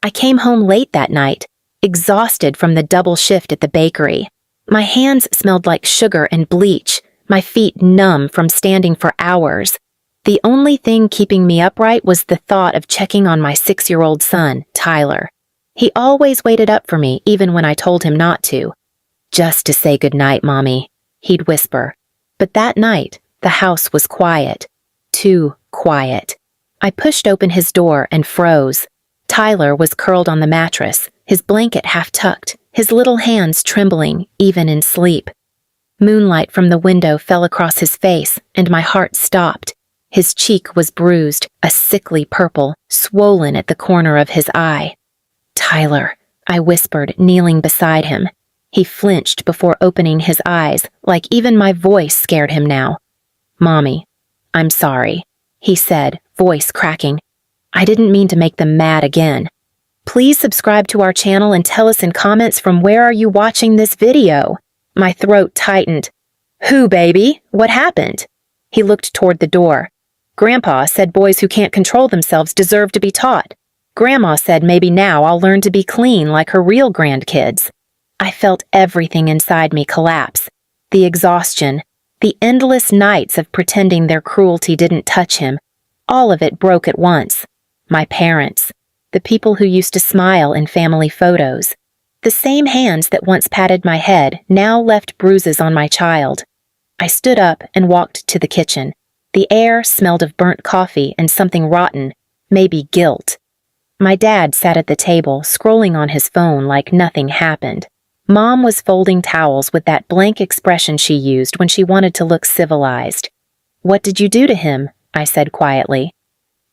I came home late that night, exhausted from the double shift at the bakery. My hands smelled like sugar and bleach, my feet numb from standing for hours. The only thing keeping me upright was the thought of checking on my 6-year-old son, Tyler. He always waited up for me, even when I told him not to. "Just to say goodnight, Mommy," he'd whisper. But that night, the house was quiet. Too quiet. I pushed open his door and froze. Tyler was curled on the mattress, his blanket half tucked, his little hands trembling, even in sleep. Moonlight from the window fell across his face, and my heart stopped. His cheek was bruised, a sickly purple, swollen at the corner of his eye. "Tyler," I whispered, kneeling beside him. He flinched before opening his eyes, like even my voice scared him now. "Mommy, I'm sorry," he said, voice cracking. "I didn't mean to make them mad again. Please subscribe to our channel and tell us in comments from where are you watching this video." My throat tightened. "Who, baby? What happened?" He looked toward the door. "Grandpa said boys who can't control themselves deserve to be taught. Grandma said maybe now I'll learn to be clean like her real grandkids." I felt everything inside me collapse. The exhaustion, the endless nights of pretending their cruelty didn't touch him. All of it broke at once. My parents, the people who used to smile in family photos. The same hands that once patted my head now left bruises on my child. I stood up and walked to the kitchen. The air smelled of burnt coffee and something rotten, maybe guilt. My dad sat at the table, scrolling on his phone like nothing happened. Mom was folding towels with that blank expression she used when she wanted to look civilized. "What did you do to him?" I said quietly.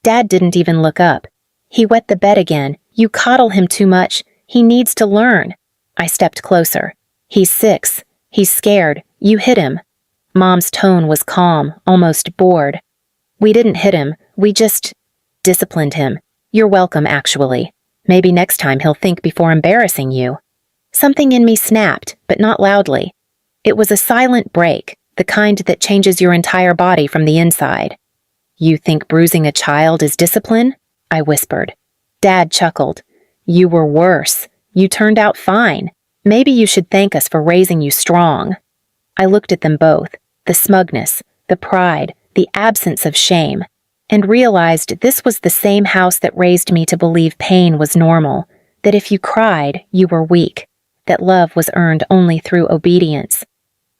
Dad didn't even look up. "He wet the bed again. You coddle him too much. He needs to learn." I stepped closer. "He's 6. He's scared. You hit him." Mom's tone was calm, almost bored. "We didn't hit him. We just disciplined him. You're welcome, actually. Maybe next time he'll think before embarrassing you." Something in me snapped, but not loudly. It was a silent break, the kind that changes your entire body from the inside. "You think bruising a child is discipline?" I whispered. Dad chuckled. "You were worse. You turned out fine. Maybe you should thank us for raising you strong." I looked at them both, the smugness, the pride, the absence of shame, and realized this was the same house that raised me to believe pain was normal, that if you cried, you were weak, that love was earned only through obedience.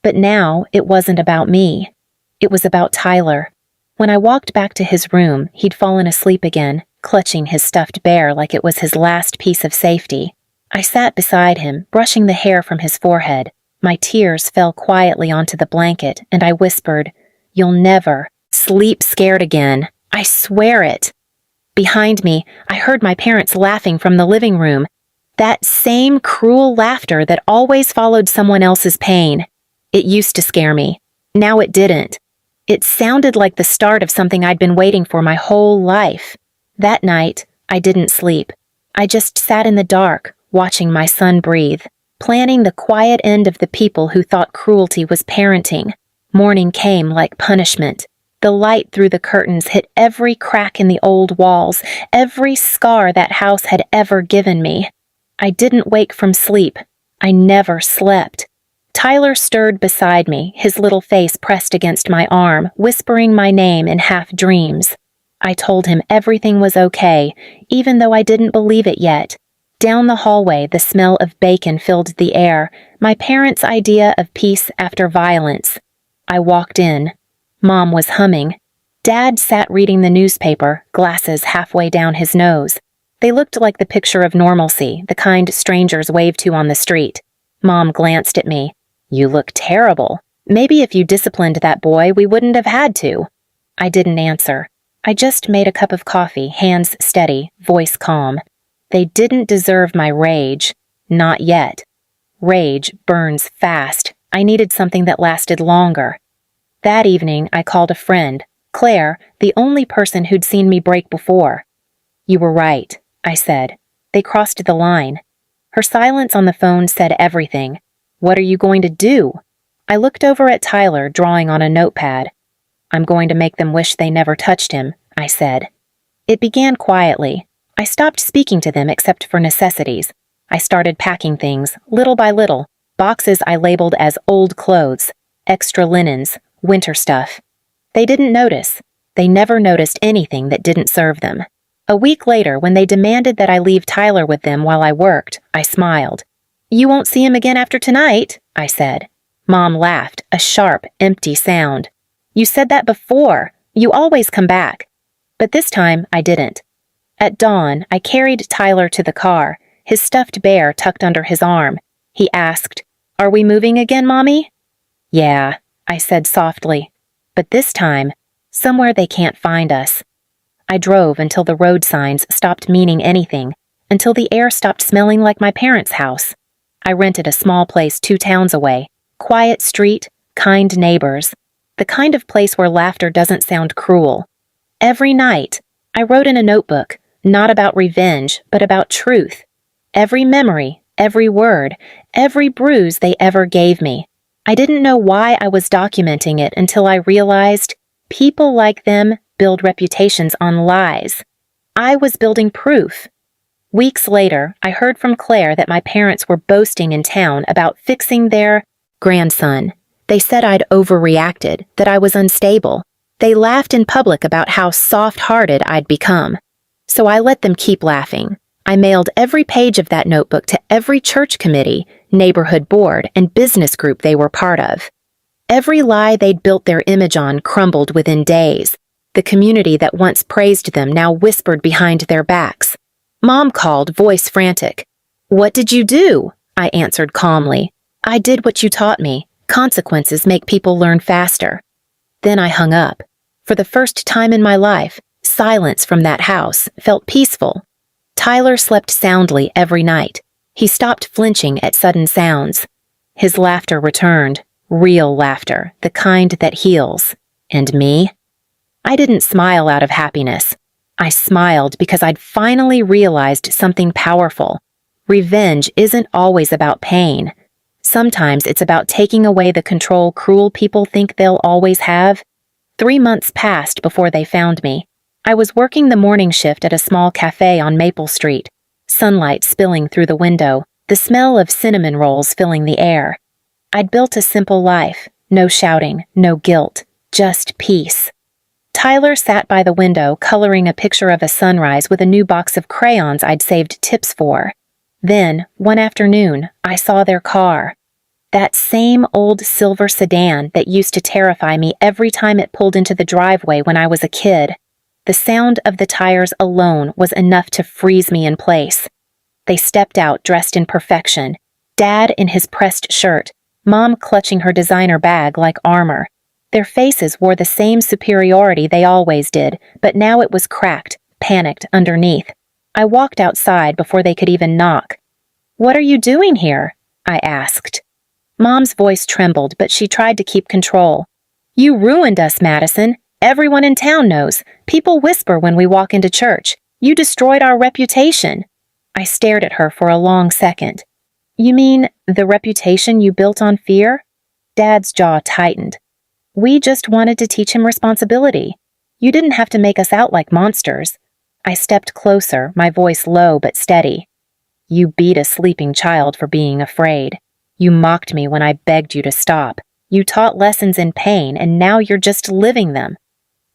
But now it wasn't about me. It was about Tyler. When I walked back to his room, he'd fallen asleep again, clutching his stuffed bear like it was his last piece of safety. I sat beside him, brushing the hair from his forehead. My tears fell quietly onto the blanket, and I whispered, "You'll never sleep scared again. I swear it." Behind me, I heard my parents laughing from the living room. That same cruel laughter that always followed someone else's pain. It used to scare me. Now it didn't. It sounded like the start of something I'd been waiting for my whole life. That night, I didn't sleep. I just sat in the dark, watching my son breathe, planning the quiet end of the people who thought cruelty was parenting. Morning came like punishment. The light through the curtains hit every crack in the old walls, every scar that house had ever given me. I didn't wake from sleep. I never slept. Tyler stirred beside me, his little face pressed against my arm, whispering my name in half dreams. I told him everything was okay, even though I didn't believe it yet. Down the hallway, the smell of bacon filled the air, my parents' idea of peace after violence. I walked in. Mom was humming. Dad sat reading the newspaper, glasses halfway down his nose. They looked like the picture of normalcy, the kind strangers wave to on the street. Mom glanced at me. "You look terrible. Maybe if you disciplined that boy, we wouldn't have had to." I didn't answer. I just made a cup of coffee, hands steady, voice calm. They didn't deserve my rage. Not yet. Rage burns fast. I needed something that lasted longer. That evening, I called a friend, Claire, the only person who'd seen me break before. "You were right," I said. "They crossed the line." Her silence on the phone said everything. "What are you going to do?" I looked over at Tyler, drawing on a notepad. "I'm going to make them wish they never touched him," I said. It began quietly. I stopped speaking to them except for necessities. I started packing things, little by little, boxes I labeled as old clothes, extra linens, winter stuff. They didn't notice. They never noticed anything that didn't serve them. A week later, when they demanded that I leave Tyler with them while I worked, I smiled. "You won't see him again after tonight," I said. Mom laughed, a sharp, empty sound. "You said that before. You always come back." But this time, I didn't. At dawn, I carried Tyler to the car, his stuffed bear tucked under his arm. He asked, "Are we moving again, Mommy?" "Yeah," I said softly. "But this time, somewhere they can't find us." I drove until the road signs stopped meaning anything, until the air stopped smelling like my parents' house. I rented a small place 2 towns away. Quiet street, kind neighbors. The kind of place where laughter doesn't sound cruel. Every night, I wrote in a notebook, not about revenge, but about truth. Every memory, every word, every bruise they ever gave me. I didn't know why I was documenting it until I realized people like them build reputations on lies. I was building proof. Weeks later, I heard from Claire that my parents were boasting in town about fixing their grandson. They said I'd overreacted, that I was unstable. They laughed in public about how soft-hearted I'd become. So I let them keep laughing. I mailed every page of that notebook to every church committee, neighborhood board, and business group they were part of. Every lie they'd built their image on crumbled within days. The community that once praised them now whispered behind their backs. Mom called, voice frantic. "What did you do?" I answered calmly. "I did what you taught me. Consequences make people learn faster." Then I hung up. For the first time in my life, silence from that house felt peaceful. Tyler slept soundly every night. He stopped flinching at sudden sounds. His laughter returned, real laughter, the kind that heals. And me? I didn't smile out of happiness. I smiled because I'd finally realized something powerful. Revenge isn't always about pain. Sometimes it's about taking away the control cruel people think they'll always have. 3 months passed before they found me. I was working the morning shift at a small cafe on Maple Street, sunlight spilling through the window, the smell of cinnamon rolls filling the air. I'd built a simple life, no shouting, no guilt, just peace. Tyler sat by the window coloring a picture of a sunrise with a new box of crayons I'd saved tips for. Then, one afternoon, I saw their car. That same old silver sedan that used to terrify me every time it pulled into the driveway when I was a kid. The sound of the tires alone was enough to freeze me in place. They stepped out dressed in perfection, Dad in his pressed shirt, Mom clutching her designer bag like armor. Their faces wore the same superiority they always did, but now it was cracked, panicked underneath. I walked outside before they could even knock. "What are you doing here?" I asked. Mom's voice trembled, but she tried to keep control. "You ruined us, Madison. Everyone in town knows. People whisper when we walk into church. You destroyed our reputation." I stared at her for a long second. "You mean the reputation you built on fear?" Dad's jaw tightened. "We just wanted to teach him responsibility. You didn't have to make us out like monsters." I stepped closer, my voice low but steady. "You beat a sleeping child for being afraid. You mocked me when I begged you to stop. You taught lessons in pain, and now you're just living them."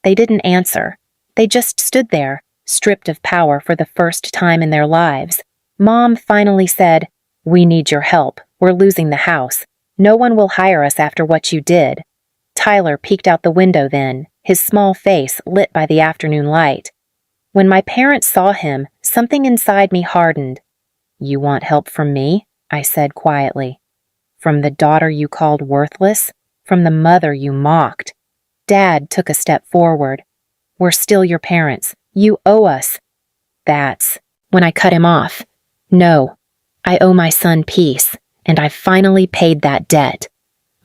They didn't answer. They just stood there, stripped of power for the first time in their lives. Mom finally said, "We need your help. We're losing the house. No one will hire us after what you did." Tyler peeked out the window then, his small face lit by the afternoon light. When my parents saw him, something inside me hardened. "You want help from me?" I said quietly. "From the daughter you called worthless? From the mother you mocked?" Dad took a step forward. "We're still your parents. You owe us." That's when I cut him off. "No, I owe my son peace, and I finally paid that debt."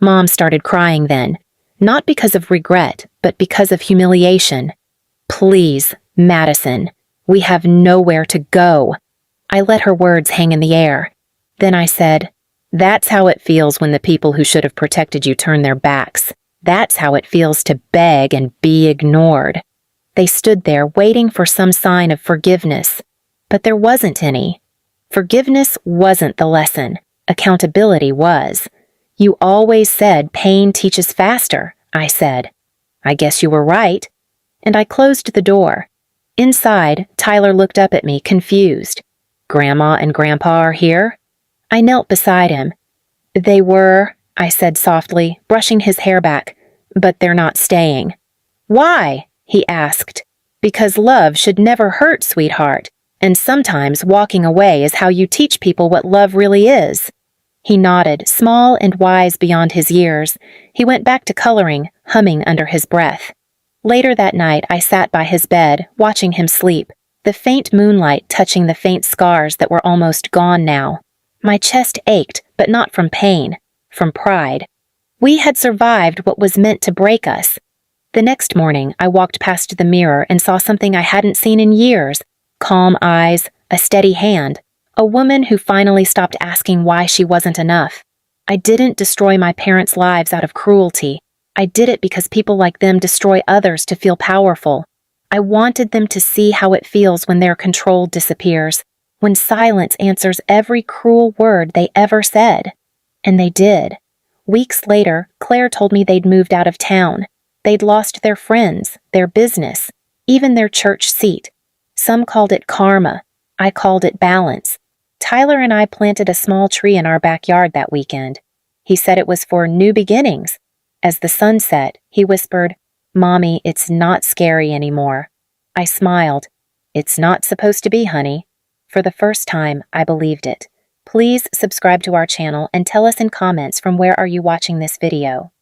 Mom started crying then, not because of regret, but because of humiliation. "Please, Madison, we have nowhere to go." I let her words hang in the air. Then I said, "That's how it feels when the people who should have protected you turn their backs. That's how it feels to beg and be ignored." They stood there waiting for some sign of forgiveness. But there wasn't any. Forgiveness wasn't the lesson. Accountability was. You always said pain teaches faster, I said. I guess you were right. And I closed the door. Inside, Tyler looked up at me, confused. Grandma and Grandpa are here? I knelt beside him. They were, I said softly, brushing his hair back, but they're not staying. Why? He asked. Because love should never hurt, sweetheart, and sometimes walking away is how you teach people what love really is. He nodded, small and wise beyond his years. He went back to coloring, humming under his breath. Later that night, I sat by his bed, watching him sleep, the faint moonlight touching the faint scars that were almost gone now. My chest ached, but not from pain, from pride. We had survived what was meant to break us. The next morning, I walked past the mirror and saw something I hadn't seen in years. Calm eyes, a steady hand, a woman who finally stopped asking why she wasn't enough. I didn't destroy my parents' lives out of cruelty. I did it because people like them destroy others to feel powerful. I wanted them to see how it feels when their control disappears, when silence answers every cruel word they ever said. And they did. Weeks later, Claire told me they'd moved out of town. They'd lost their friends, their business, even their church seat. Some called it karma. I called it balance. Tyler and I planted a small tree in our backyard that weekend. He said it was for new beginnings. As the sun set, he whispered, "Mommy, it's not scary anymore." I smiled. "It's not supposed to be, honey." For the first time, I believed it. Please subscribe to our channel and tell us in comments from where are you watching this video.